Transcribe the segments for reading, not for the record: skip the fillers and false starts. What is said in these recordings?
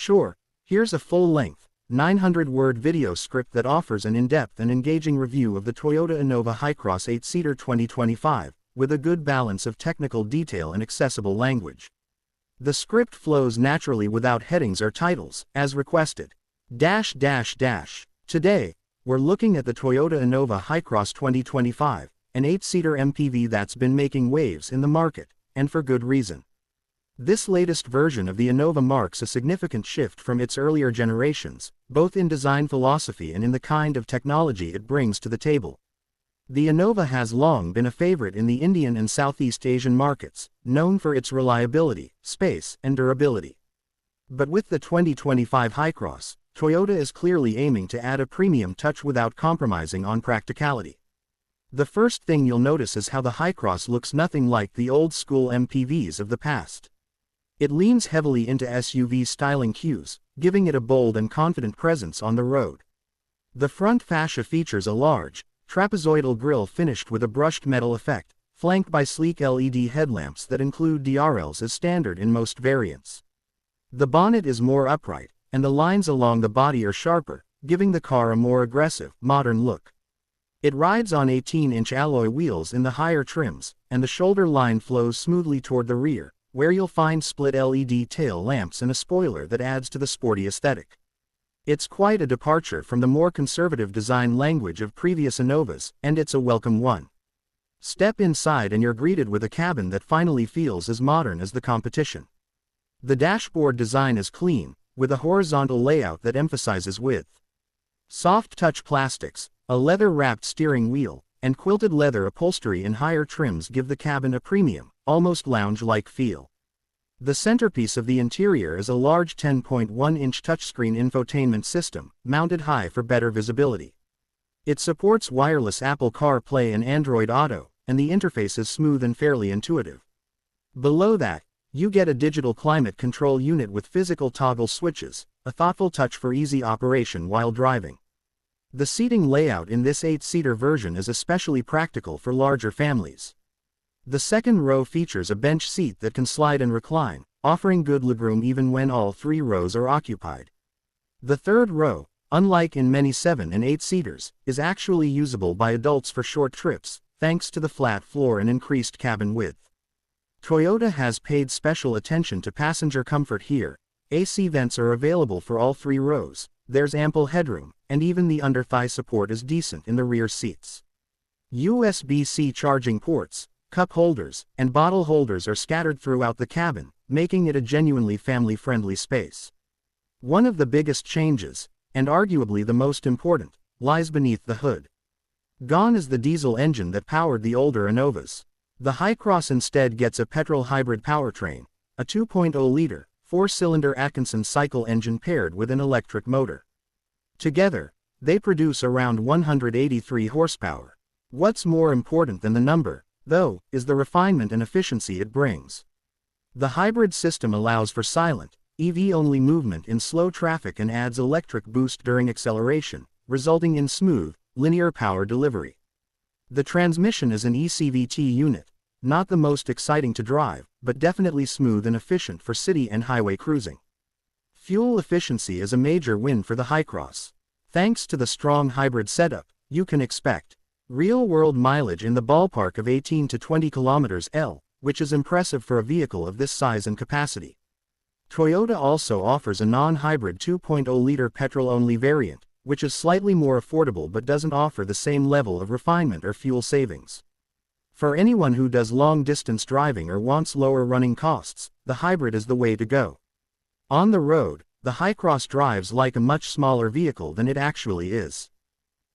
Sure, here's a full-length, 900-word video script that offers an in-depth and engaging review of the Toyota Innova Hycross 8-seater 2025, with a good balance of technical detail and accessible language. The script flows naturally without headings or titles, as requested. Today, we're looking at the Toyota Innova Hycross 2025, an 8-seater MPV that's been making waves in the market, and for good reason. This latest version of the Innova marks a significant shift from its earlier generations, both in design philosophy and in the kind of technology it brings to the table. The Innova has long been a favorite in the Indian and Southeast Asian markets, known for its reliability, space, and durability. But with the 2025 Hycross, Toyota is clearly aiming to add a premium touch without compromising on practicality. The first thing you'll notice is how the Hycross looks nothing like the old-school MPVs of the past. It leans heavily into SUV styling cues, giving it a bold and confident presence on the road. The front fascia features a large, trapezoidal grille finished with a brushed metal effect, flanked by sleek LED headlamps that include DRLs as standard in most variants. The bonnet is more upright, and the lines along the body are sharper, giving the car a more aggressive, modern look. It rides on 18-inch alloy wheels in the higher trims, and the shoulder line flows smoothly toward the rear, where you'll find split LED tail lamps and a spoiler that adds to the sporty aesthetic. It's quite a departure from the more conservative design language of previous Innovas, and it's a welcome one. Step inside and you're greeted with a cabin that finally feels as modern as the competition. The dashboard design is clean, with a horizontal layout that emphasizes width. Soft touch plastics, a leather-wrapped steering wheel, and quilted leather upholstery in higher trims give the cabin a premium, almost lounge-like feel. The centerpiece of the interior is a large 10.1-inch touchscreen infotainment system, mounted high for better visibility. It supports wireless Apple CarPlay and Android Auto, and the interface is smooth and fairly intuitive. Below that, you get a digital climate control unit with physical toggle switches, a thoughtful touch for easy operation while driving. The seating layout in this 8-seater version is especially practical for larger families. The second row features a bench seat that can slide and recline, offering good legroom even when all 3 rows are occupied. The third row, unlike in many 7 and 8-seaters, is actually usable by adults for short trips, thanks to the flat floor and increased cabin width. Toyota has paid special attention to passenger comfort here. AC vents are available for all 3 rows, there's ample headroom, and even the under-thigh support is decent in the rear seats. USB-C charging ports, cup holders, and bottle holders are scattered throughout the cabin, making it a genuinely family-friendly space. One of the biggest changes, and arguably the most important, lies beneath the hood. Gone is the diesel engine that powered the older Innovas. The Hycross instead gets a petrol hybrid powertrain, a 2.0-liter, 4-cylinder Atkinson cycle engine paired with an electric motor. Together, they produce around 183 horsepower. What's more important than the number, though, is the refinement and efficiency it brings. The hybrid system allows for silent, EV-only movement in slow traffic and adds electric boost during acceleration, resulting in smooth, linear power delivery. The transmission is an eCVT unit, not the most exciting to drive, but definitely smooth and efficient for city and highway cruising. Fuel efficiency is a major win for the Hycross. Thanks to the strong hybrid setup, you can expect real-world mileage in the ballpark of 18 to 20 km/h, which is impressive for a vehicle of this size and capacity. Toyota also offers a non-hybrid 2.0-liter petrol-only variant, which is slightly more affordable but doesn't offer the same level of refinement or fuel savings. For anyone who does long-distance driving or wants lower running costs, the hybrid is the way to go. On the road, the Hycross drives like a much smaller vehicle than it actually is.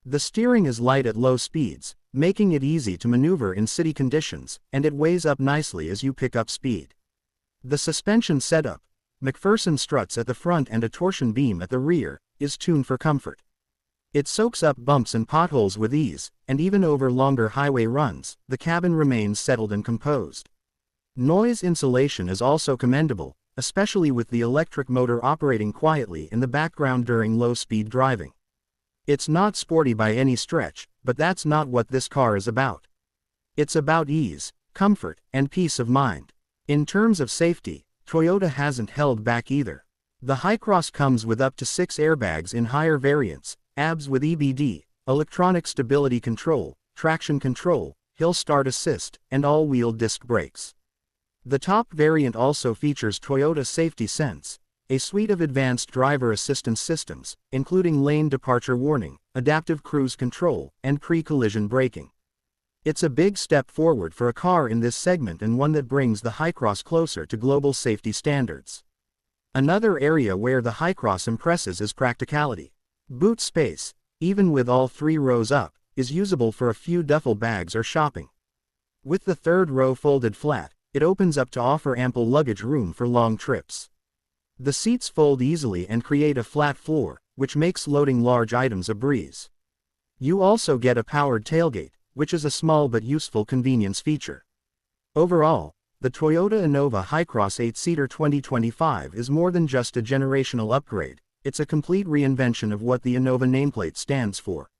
The steering is light at low speeds, making it easy to maneuver in city conditions, and it weighs up nicely as you pick up speed. The suspension setup, McPherson struts at the front and a torsion beam at the rear, is tuned for comfort. It soaks up bumps and potholes with ease, and even over longer highway runs, the cabin remains settled and composed. Noise insulation is also commendable, especially with the electric motor operating quietly in the background during low-speed driving. It's not sporty by any stretch, but that's not what this car is about. It's about ease, comfort, and peace of mind. In terms of safety, Toyota hasn't held back either. The Hycross comes with up to 6 airbags in higher variants, ABS with EBD, electronic stability control, traction control, hill start assist, and all-wheel disc brakes. The top variant also features Toyota Safety Sense, a suite of advanced driver assistance systems, including lane departure warning, adaptive cruise control, and pre-collision braking. It's a big step forward for a car in this segment and one that brings the Hycross closer to global safety standards. Another area where the Hycross impresses is practicality. Boot space, even with all 3 rows up, is usable for a few duffel bags or shopping. With the 3rd row folded flat, it opens up to offer ample luggage room for long trips. The seats fold easily and create a flat floor, which makes loading large items a breeze. You also get a powered tailgate, which is a small but useful convenience feature. Overall, the Toyota Innova Hycross 8-seater 2025 is more than just a generational upgrade, it's a complete reinvention of what the Innova nameplate stands for.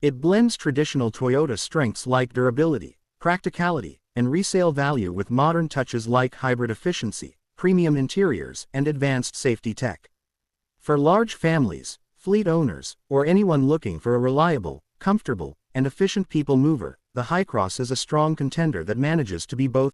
It blends traditional Toyota strengths like durability, practicality, and resale value with modern touches like hybrid efficiency, premium interiors, and advanced safety tech. For large families, fleet owners, or anyone looking for a reliable, comfortable, and efficient people mover, the Hycross is a strong contender that manages to be both